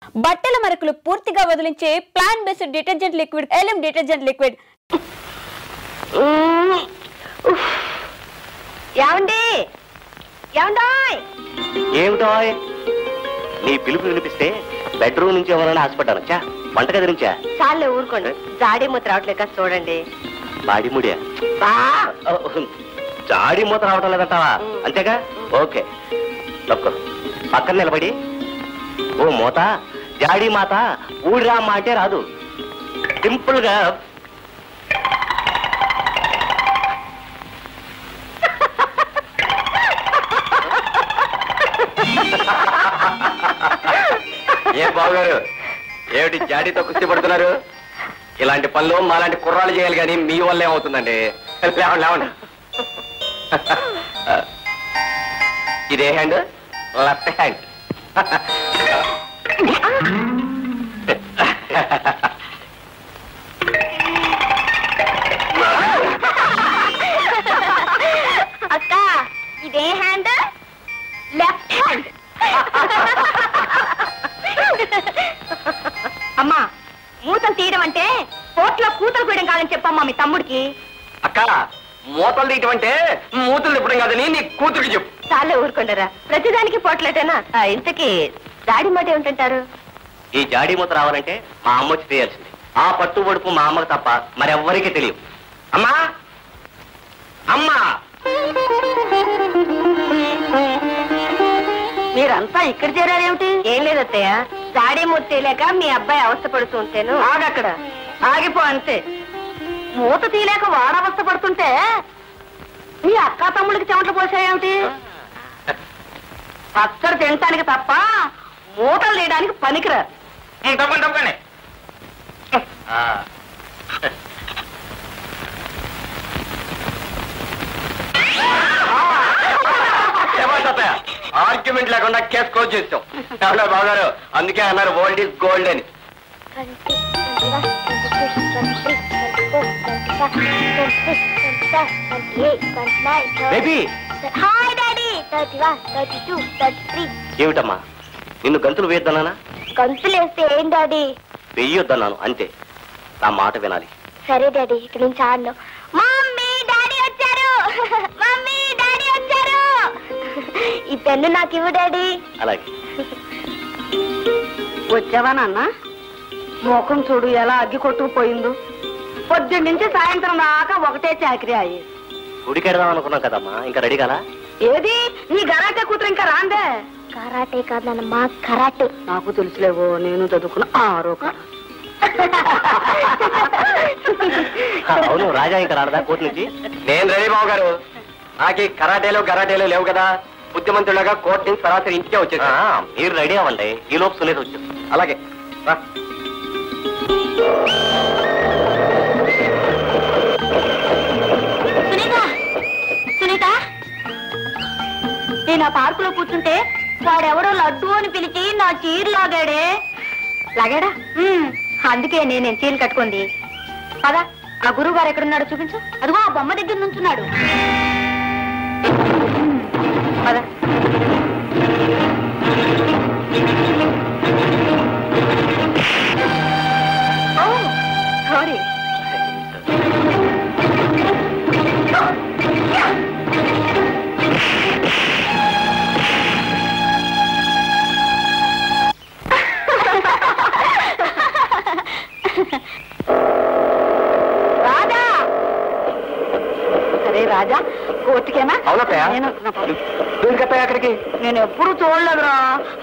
బట్టల మరకలు పూర్తిగా వదిలించే ప్లాంట్ బేస్డ్ డిటర్జెంట్ లిక్విడ్ ఎలిమ్ డిటర్జెంట్ లిక్విడ్. ఏమిటో నీ పిలుపు వినిపిస్తే బెడ్రూమ్ నుంచి ఎవరైనా హాస్పిటల్ వచ్చా వంటగది నుంచా? చాలే ఊరుకోండి, జాడీ మూత రావట్లేక చూడండి. బాడిముడియా? జాడీ మూత రావటం లేదంటావా? అంతేగా, ఓకే. పక్కన నిలబడి ఓ మూత జాడీ మాత ఊడిరా అమ్మ అంటే రాదు. సింపుల్ గా ఏం బావగారు, ఏమిటి జాడీతో కుస్తీ పడుతున్నారు? ఇలాంటి పనులు మాలాంటి కుర్రాలు చేయాలి కానీ మీ వల్ల ఏమవుతుందండి? లేవండి లేవండి. ఇదే హ్యాండ్, లెఫ్ట్ హ్యాండ్. అక్క, ఇదే హ్యాండ్, లెఫ్ట్ హ్యాండ్. అమ్మా, మూతలు తీయడం అంటే కోట్లో కూతలు కూయడం కాదని చెప్పమ్మా మీ తమ్ముడికి. అక్క, మూతలు తీయటం అంటే మూతలు తిప్పడం కాదని నీ కూతురికి చెప్పు. చాలే ఊరుకుంటారా, ప్రతిదానికి పోట్లేటేనా? ఇంతకీ జాడీ మాట ఏమిటంటారు? ఈ జాడీ మూత రావాలంటే మా అమ్మ వచ్చి తీయాల్సింది. ఆ పట్టు పొడుపు మా అమ్మకు తప్ప మరెవ్వరికీ తెలియదు. అమ్మా అమ్మా, మీరంతా ఇక్కడ చేరారేమిటి? ఏం లేదత్తయ్య, జాడీ మూత తీయలేక మీ అబ్బాయి అవస్థ పడుతూ ఉంటేను. ఆగక్కడ, ఆగిపో అంతే. మూత తీయలేక వాడవస్థ పడుతుంటే మీ అక్క తమ్ముడికి చెమటలు పోసాయేమిటి? పచ్చడి తినటానికి తప్ప మూటలు తీయడానికి పనికిరారు. తప్పండి తప్పండి. ఆర్గ్యుమెంట్ లేకుండా కేసు క్లోజ్ చేస్తాం. బాగారు, అందుకే అన్నారు ఓల్డ్ ఈజ్ గోల్డ్ అని. ఏమిటమ్మా, నిన్ను గంతులు వేయొద్దన్నానా? గంతులు వేస్తే ఏం డాడీ? వెయ్యొద్దన్నాను అంతే. నా మాట వినాలి. సరే డాడీ, ఇక్కడ నుంచి ఆడను. మమ్మీ డాడీ వచ్చారు, మమ్మీ డాడీ వచ్చారు. ఈ పెన్ను నాకు ఇవ్వు డాడీ. అలాగే. వచ్చావా నాన్న? మోకం చూడు ఎలా అగ్గి కొట్టుకుపోయిందో. పొద్దున్న నుంచి సాయంత్రం దాకా ఒకటే చాకరీ అయ్యి. గుడికెడదాం అనుకున్నాం కదమ్మా, ఇంకా రెడీ కాలా? ఏది నీ గరాటే కూతురు ఇంకా రాందే? Karate కాదన్నమ్మా, karate. నాకు తెలుసులేవో, నేను చదువుకున్న ఆరోప. అవును, రాజా ఇంకా రాడదా కోర్టు నుంచి? నేను రెడీ బాబు గారు. నాకు కరాటేలు లేవు కదా. బుద్ధిమంతులుగా కోర్టు నుంచి సరాసరి ఇంటికే వచ్చేసా. మీరు రెడీ అవ్వండి, ఈ లోపు సునీత వచ్చేసి. అలాగే. సునీత, నేను ఆ పార్కులో కూర్చుంటే వాడెవడో లడ్డు అని పిలిచి నా చీర లాగాడే. లాగాడా? అందుకే నేను చీరలు కట్టుకుంది. పదా, ఆ గురువు గారు ఎక్కడున్నాడో చూపించు. అదిగో ఆ బొమ్మ దగ్గర నుంచున్నాడు. పదా. సారీ. రాజా, సరే రాజా, కోర్టుకేనా? అక్కడికి నేను ఎప్పుడు చూడలేదురా,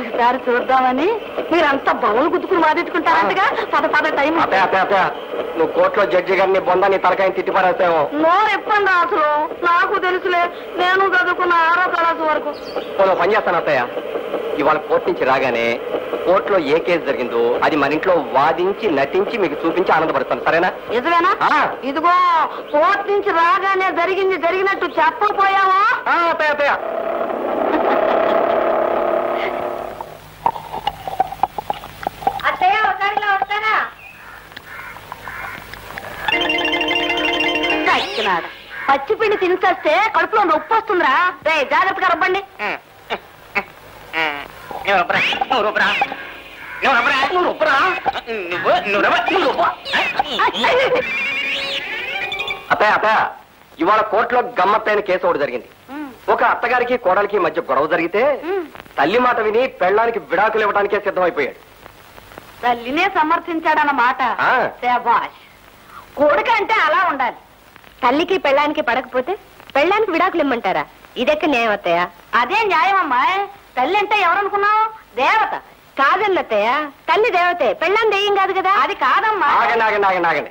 ఒకసారి చూద్దామని. మీరంతా బవలు గుద్దుకుని వాదించుకుంటారంటగా. పద టైం. నువ్వు కోర్టులో జడ్జి గారిని బొందాన్ని తలకాయని తిట్టిపారేస్తావు. నోరు ఎప్పండి అసలు. నాకు తెలుసులే, నేను చదువుకున్న 6వ క్లాసు వరకు. పని చేస్తాను అత్తయ్య. ఇవాళ కోర్టు నుంచి రాగానే కోర్టులో ఏ కేసు జరిగిందో అది మన ఇంట్లో వాదించి నటించి మీకు చూపించి ఆనందపడతాను, సరేనా? నిజమేనా? ఇదిగో, కోర్టు నుంచి రాగానే జరిగినట్టు చెప్పకపోయావా? అత్తయ్య అత్తయ్య ఒకసారిలో వస్తారా? పచ్చిపిండి తినిచేస్తే కడుపులో నొప్పి వస్తుందిరా. రే, జాగ్రత్తగా రబ్బండి. అత్తయ్య అత్తయ్య, ఇవాళ కోర్టులో గమ్మత్తైన కేసు ఒకటి జరిగింది. ఒక అత్తగారికి కోడలికి మధ్య గొడవ జరిగితే తల్లి మాట విని పెళ్ళానికి విడాకులు ఇవ్వడానికే సిద్ధమైపోయాడు. తల్లినే సమర్థించాడన్నమాట. శభాష్. కొడుకు అంటే అలా ఉండాలి. తల్లికి పెళ్ళానికి పడకపోతే పెళ్ళానికి విడాకులు ఇమ్మంటారా? ఇదెక్క న్యాయం అత్తయ్య? అదే న్యాయం అమ్మాయి. తల్లి అంటే ఎవరనుకున్నావు? దేవత. కాదన్నత్తయ్య, తల్లి దేవతే, పెళ్ళాన్ని దెయ్యం కాదు కదా. అది కాదమ్మా. ఆగండి.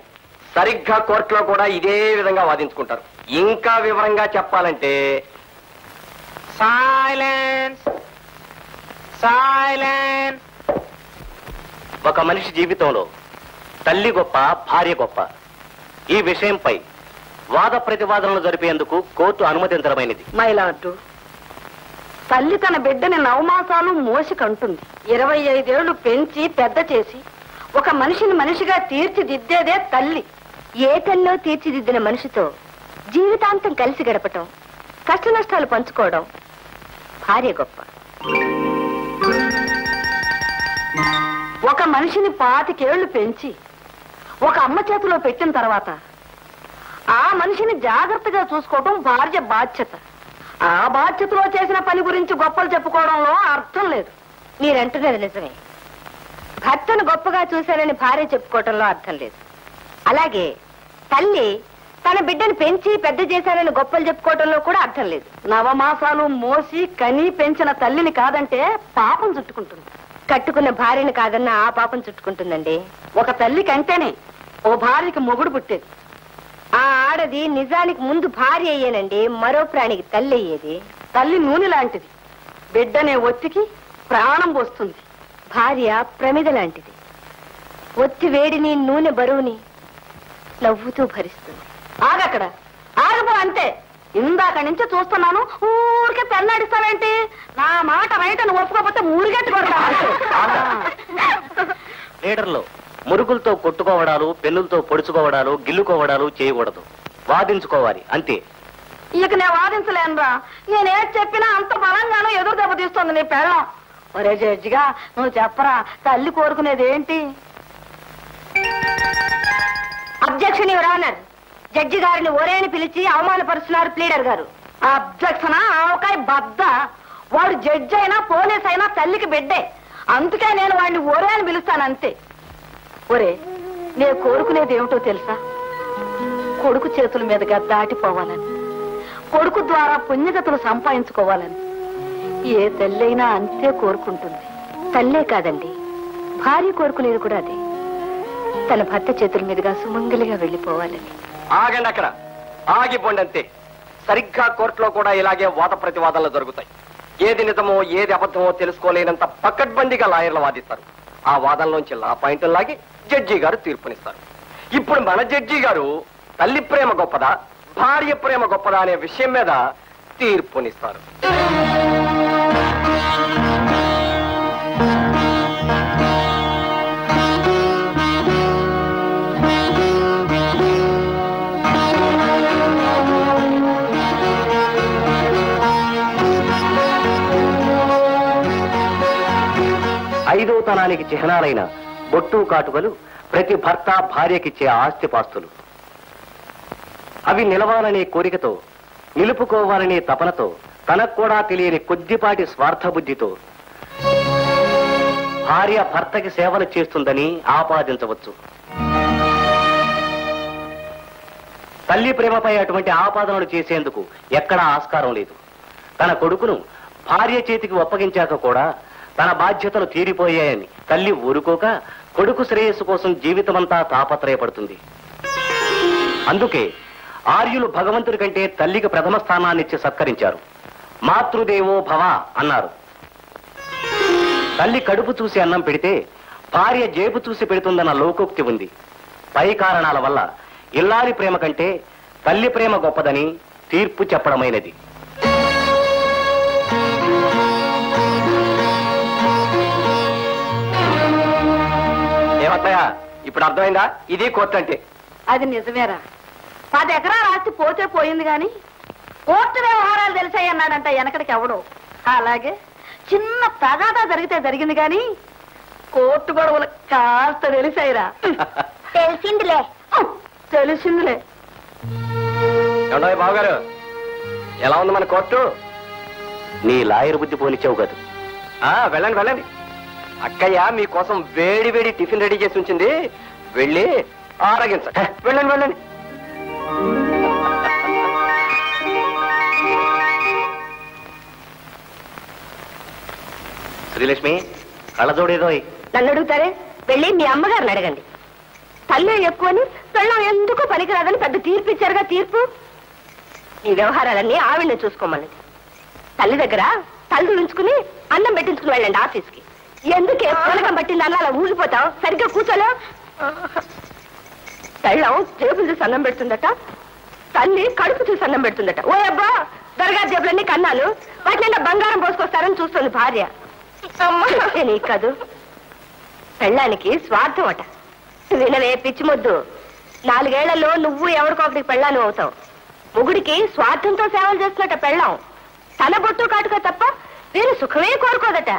సరిగ్గా కోర్టులో కూడా ఇదే విధంగా వాదించుకుంటారు. ఇంకా వివరంగా చెప్పాలంటే సైలెన్స్. ఒక మనిషి జీవితంలో తల్లి గొప్ప, భార్య గొప్ప. ఈ విషయంపై వాద ప్రతివాదనలు జరిపేందుకు కోర్టు అనుమతించడమైనది. మైలార్డు, తల్లి తన బిడ్డని 9 మాసాలు మోసి కంటుంది. 25 ఏళ్లు పెంచి పెద్ద చేసి ఒక మనిషిని మనిషిగా తీర్చిదిద్దేదే తల్లి. ఏ తల్లో తీర్చిదిద్దిన మనిషితో జీవితాంతం కలిసి గడపటం, కష్ట నష్టాలు పంచుకోవడం భార్య గొప్ప. ఒక మనిషిని 25 ఏళ్లు పెంచి ఒక అమ్మ చేతిలో పెట్టిన తర్వాత ఆ మనిషిని జాగ్రత్తగా చూసుకోవడం భార్య బాధ్యత. ఆ బాధ్యతలో చేసిన పని గురించి గొప్పలు చెప్పుకోవడంలో అర్థం లేదు. మీరంటున్నది నిజమే. భర్తను గొప్పగా చూశానని భార్య చెప్పుకోవటంలో అర్థం లేదు. అలాగే తల్లి తన బిడ్డను పెంచి పెద్ద చేశానని గొప్పలు చెప్పుకోవటంలో కూడా అర్థం లేదు. 9 మాసాలు మోసి కని పెంచిన తల్లిని కాదంటే పాపం చుట్టుకుంటుంది. కట్టుకున్న భార్యని కాదన్న ఆ పాపం చుట్టుకుంటుందండి. ఒక తల్లి కంటేనే ఓ భార్యకి మొగుడు పుట్టేది. ఆ ఆడది నిజానికి ముందు భార్య అయ్యేనండి, మరో ప్రాణికి తల్లి అయ్యేది. తల్లి నూనె లాంటిది, బిడ్డనే ఒత్తికి ప్రాణం పోస్తుంది. భార్య ప్రమిద లాంటిది, ఒత్తి వేడిని నూనె బరువుని నవ్వుతూ భరిస్తుంది. ఆగక్కడ, ఆగబో అంతే. ఇందాక నుంచి చూస్తున్నాను, ఊరికే పెన్నాడిస్తావేంటి? నా మాట రైట్ అని ఒప్పుకోకపోతే ఊరిగట్టి కొడతా. లీడర్లో మురుగులతో కొట్టుకోవడాలు, పెన్నులతో పొడుచుకోవడాలు, గిల్లుకోవడాలు చేయకూడదు. వాదించుకోవాలి అంతే. ఇక నేను వాదించలేనురా. నేనేది చెప్పినా అంత బలంగానూ ఎదురు దెబ్బ తీస్తుంది నీ పెళ్ళం. ఒరే జడ్జిగా నువ్వు చెప్పరా, తల్లి కోరుకునేది ఏంటి? Objection your honour. జడ్జి గారిని ఒరే అని పిలిచి అవమానపరుస్తున్నారు ప్లీడర్ గారు. అబ్జెక్షన్ ఆవకాయ బద్ద. వాడు జడ్జి అయినా పోలీస్ అయినా తల్లికి బిడ్డే. అందుకే నేను వాడిని ఒరే అని పిలుస్తాను అంతే. ఒరే, నేను కోరుకునేది ఏమిటో తెలుసా? కొడుకు చేతుల మీదుగా దాటిపోవాలని, కొడుకు ద్వారా పుణ్యగతులు సంపాదించుకోవాలని ఏ తల్లైనా అంతే కోరుకుంటుంది. తల్లే కాదండి, భార్య కోరుకునేది కూడా అదే. తన భర్త చేతుల మీదుగా సుమంగలిగా వెళ్లిపోవాలని. ఆగండి అక్కడ, ఆగిపోండి అంతే. సరిగ్గా కోర్టులో కూడా ఇలాగే వాద ప్రతివాదనలు జరుగుతాయి. ఏది నిజమో ఏది అబద్ధమో తెలుసుకోలేనంత పకడ్బందీగా లాయర్లు వాదిస్తారు. ఆ వాదనలోంచి లా పాయింట్లు లాగి జడ్జి గారు తీర్పునిస్తారు. ఇప్పుడు మన జడ్జి గారు తల్లి ప్రేమ గొప్పదా, భార్య ప్రేమ గొప్పదా అనే విషయం మీద తీర్పునిస్తారు. ఐదో తనానికి చిహ్నాలైన బొట్టు కాటుకలు ప్రతి భర్త భార్యకిచ్చే ఆస్తిపాస్తులు. అవి నిలవాలనే కోరికతో, నిలుపుకోవాలనే తపనతో, తనకు కూడా తెలియని కొద్దిపాటి స్వార్థ బుద్ధితో భార్య భర్తకి సేవలు చేస్తుందని ఆపాదించవచ్చు. తల్లి ప్రేమపై అటువంటి ఆపాదనలు చేసేందుకు ఎక్కడా ఆస్కారం లేదు. తన కొడుకును భార్య చేతికి ఒప్పగించాక కూడా తన బాధ్యతలు తీరిపోయాయని తల్లి ఊరుకోక కొడుకు శ్రేయస్సు కోసం జీవితమంతా తాపత్రయపడుతుంది. అందుకే ఆర్యులు భగవంతుడి కంటే తల్లికి ప్రథమ స్థానాన్నిచ్చి సత్కరించారు. మాతృదేవో భవ అన్నారు. తల్లి కడుపు చూసి అన్నం పెడితే భార్య జేబు చూసి పెడుతుందన్న లోకోక్తి ఉంది. పై కారణాల వల్ల ఇల్లాలి ప్రేమ కంటే తల్లి ప్రేమ గొప్పదని తీర్పు చెప్పడమైనది. ఏమత్తయ్య, ఇప్పుడు అర్థమైందా? ఇది కోర్టు అంటే. అది నిజమేరా. 10 ఎకరాల ఆస్తి పోతే పోయింది గాని కోర్టు వ్యవహారాలు తెలిసాయి అన్నాడంట వెనకడికి ఎవడో. అలాగే చిన్న తగాదా జరిగితే జరిగింది గాని కోర్టు గొడవలు కాస్త తెలిసాయిరా. తెలిసిందిలే. తెలిసిందిలే. బావగారు ఎలా ఉంది మన కోర్టు? నీ లాయర్ బుద్ధి పోనిచ్చావు కాదు. వెళ్ళండి వెళ్ళండి. అక్కయ్య మీకోసం వేడి వేడి టిఫిన్ రెడీ చేసి ఉంచింది. వెళ్ళి ఆరగించ. వెళ్ళండి వెళ్ళండి. శ్రీలక్ష్మి కళ్ళజోడేదో. నన్ను అడుగుతారే? వెళ్ళి మీ అమ్మగారిని అడగండి. తల్లి ఎక్కువని పెళ్ళం ఎందుకు పనికిరాదని పెద్ద తీర్పు ఇచ్చారుగా. తీర్పు ఈ వ్యవహారాలన్నీ ఆవిడని చూసుకోమన్నది. తల్లి దగ్గర తల్లి ఉంచుకుని అన్నం పెట్టించుకుని వెళ్ళండి ఆఫీస్కి. ఎందుకే పలకం పట్టింది అన్న అలా ఊగిపోతావు? సరిగ్గా కూర్చోలేవు. పెళ్ళం జేబులు చూసి అన్నం పెడుతుందట, తల్లి కడుపు చూసి అన్నం పెడుతుందట. ఓ అబ్బా, దర్గా జేబులన్నీ కన్నాలు, వాటిని బంగారం పోసుకొస్తారని చూస్తుంది భార్య. నీకు కాదు, పెళ్ళానికి స్వార్థం అట. వినవే పిచ్చి మొద్దు, 4 ఏళ్లలో నువ్వు ఎవరికొకరికి పెళ్ళాను అవుతావు. మొగుడికి స్వార్థంతో సేవలు చేస్తున్నట పెళ్ళాం. తన బొట్టు కాటుక తప్ప వీరు సుఖమే కోరుకోదట.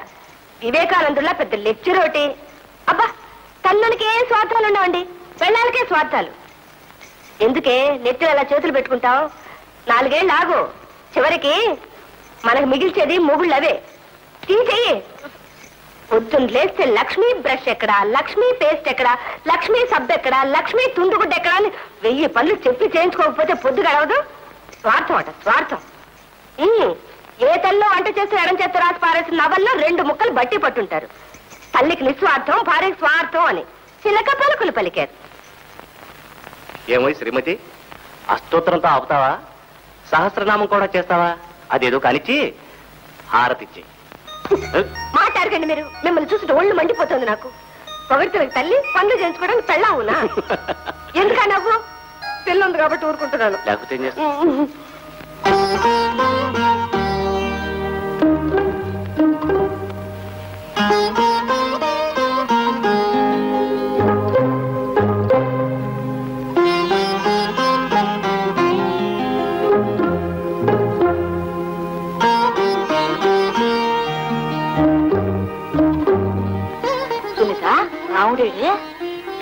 వివేకానందుల్లా పెద్ద లెక్చర్ ఒకటి. అబ్బా, తల్లులకి ఏం స్వార్థాలు ఉండవండి, పెళ్ళాలకే స్వార్థాలు. ఎందుకే నెత్తిని అలా చేతులు పెట్టుకుంటావు? 4 ఏళ్ళు ఆగు, చివరికి మనకు మిగిల్చేది మొగుళ్ళు అవే. చెయ్యి. పొద్దున్న లేస్తే లక్ష్మీ బ్రష్ ఎక్కడా, లక్ష్మీ పేస్ట్ ఎక్కడా, లక్ష్మీ సబ్బు ఎక్కడా, లక్ష్మీ తుండుగుడ్డ ఎక్కడా అని 1000 పనులు చెప్పి చేయించుకోకపోతే పొద్దు గడవదు. స్వార్థం అట, స్వార్థం. ఏ తల్లో వంట చేస్తే ఎడం చేత రాసి పారేసిన నవల్లో 2 ముక్కలు బట్టి పట్టుంటారు. తల్లికి నిస్వార్థం, భార్యకి స్వార్థం అని చిలక పలుకులు పలికారు. ఏమో శ్రీమతి, అష్టోత్తరంతో ఆపుతావా? సహస్రనామం కూడా చేస్తావా? అదేదో కానిచ్చి హారతిచ్చి. మాట్లాడకండి మీరు. మిమ్మల్ని చూసి ఒళ్ళు మండిపోతుంది నాకు. పొగడితే తల్లి పనులు చేయించుకోవడానికి పెళ్ళావునా? ఎందుకా నవ్వు? పిల్ల ఉంది కాబట్టి ఊరుకుంటున్నాను. లేకపోతే ఏం చేస్తావు?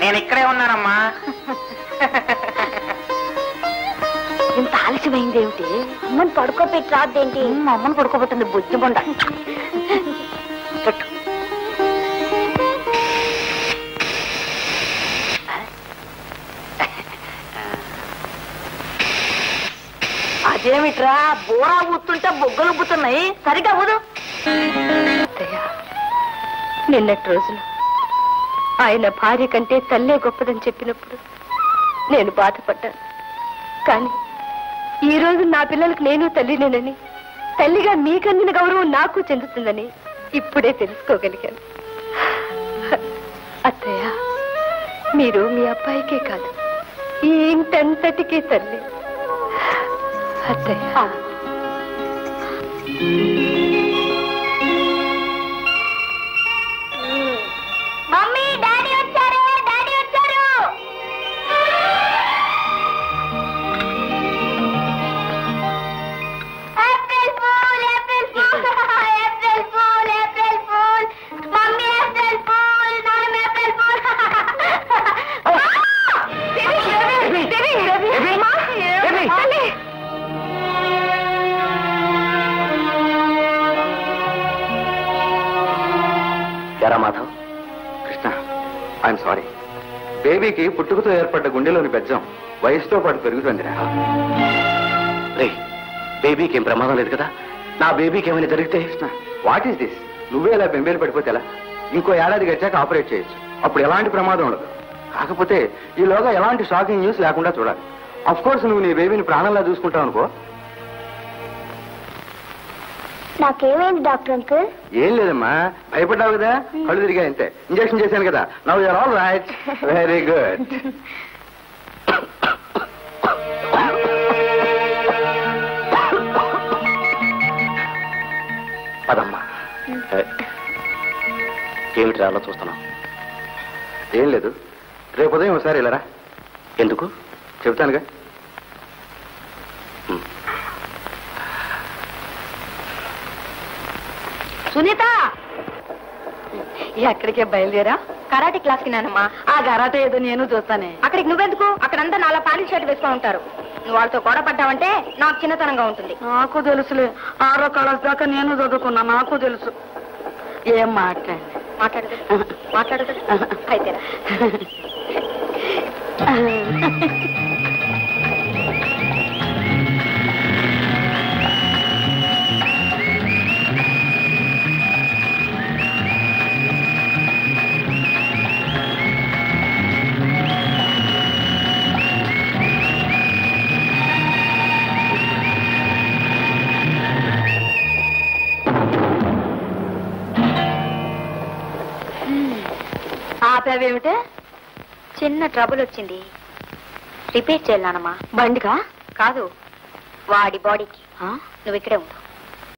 నేను ఇక్కడే ఉన్నానమ్మా. ఇంత ఆలస్యమైంది ఏమిటి? అమ్మని పడుకోబెట్టి రాదేంటి? అమ్మని పడుకోబోతుంది బుద్ధి బొండ. అదేమిట్రా బోరా ఊతుంటే బొగ్గలు పుతున్నాయి? సరిగ్గా ఊదు. నిన్నటి రోజున ఆయన భార్య కంటే తల్లే గొప్పదని చెప్పినప్పుడు నేను బాధపడ్డాను. కానీ ఈ రోజు నా పిల్లలకు నేను తల్లినేనని, తల్లిగా మీకందిన గౌరవం నాకు చెందుతుందని ఇప్పుడే తెలుసుకోగలిగాను. అత్తయ్య, మీరు మీ అబ్బాయికే కాదు, ఈ ఇంటంతటికీ తల్లి. అత్తయ్య, మమ్మీ డాడీ వచ్చారు, డాడీ వచ్చారు. April fool, April fool, April fool, April fool. Mummy April fool, నాన్న ఏప్రిల్ ఫూల్. ఎరా మాధవ్, కృష్ణ, ఐఎమ్ సారీ. బేబీకి పుట్టుకతో ఏర్పడ్డ గుండెలోని బెజ్జం వయసుతో పాటు పెరుగుతుందిరా. రే, బేబీకి ఏం ప్రమాదం లేదు కదా? నా బేబీకి ఏమైనా జరిగితే? Krishna, what is this? నువ్వే ఇలా బెంబేలు పడిపోతే ఎలా? ఇంకో ఏడాది గడిచాక ఆపరేట్ చేయొచ్చు. అప్పుడు ఎలాంటి ప్రమాదం ఉండదు. కాకపోతే ఈలోగా ఎలాంటి షాకింగ్ న్యూస్ లేకుండా చూడాలి. అఫ్ కోర్స్ నువ్వు నీ బేబీని ప్రాణంలా చూసుకుంటావు అనుకో. నాకేమైంది డాక్టర్ అంకుల్? ఏం లేదమ్మా, భయపడ్డావు కదా, కళ్ళు తిరిగా అంతే. ఇంజక్షన్ చేశాను కదా. Now you are all right. Very good. పదమ్మా. ఏమిటి అలా చూస్తున్నావు? ఏం లేదు, రేపు ఉదయం ఒకసారి వెళ్ళరా. ఎందుకు? చెబుతానుగా. సునీత, ఎక్కడికే బయలుదేరా? కరాటే క్లాస్ కి నానమ్మా. ఆ కరాటే ఏదో నేను చూస్తానే. అక్కడికి నువ్వెందుకు? అక్కడంతా నాలా పాలి షర్ట్ వేసుకొని ఉంటారు. నువ్వు వాళ్ళతో గొడవ పడ్డావంటే నాకు చిన్నతనంగా ఉంటుంది. నాకు తెలుసులే, 6వ క్లాస్ దాకా నేను చదువుకున్నా, నాకు తెలుసు. ఏం మాట్లాడదు అయితే ఆపేవేమిటే? చిన్న ట్రబుల్ వచ్చింది, రిపేర్ చేయాలమ్మా. బండికా? కాదు, వాడి బాడీకి. నువ్వు ఇక్కడే ఉంటావు.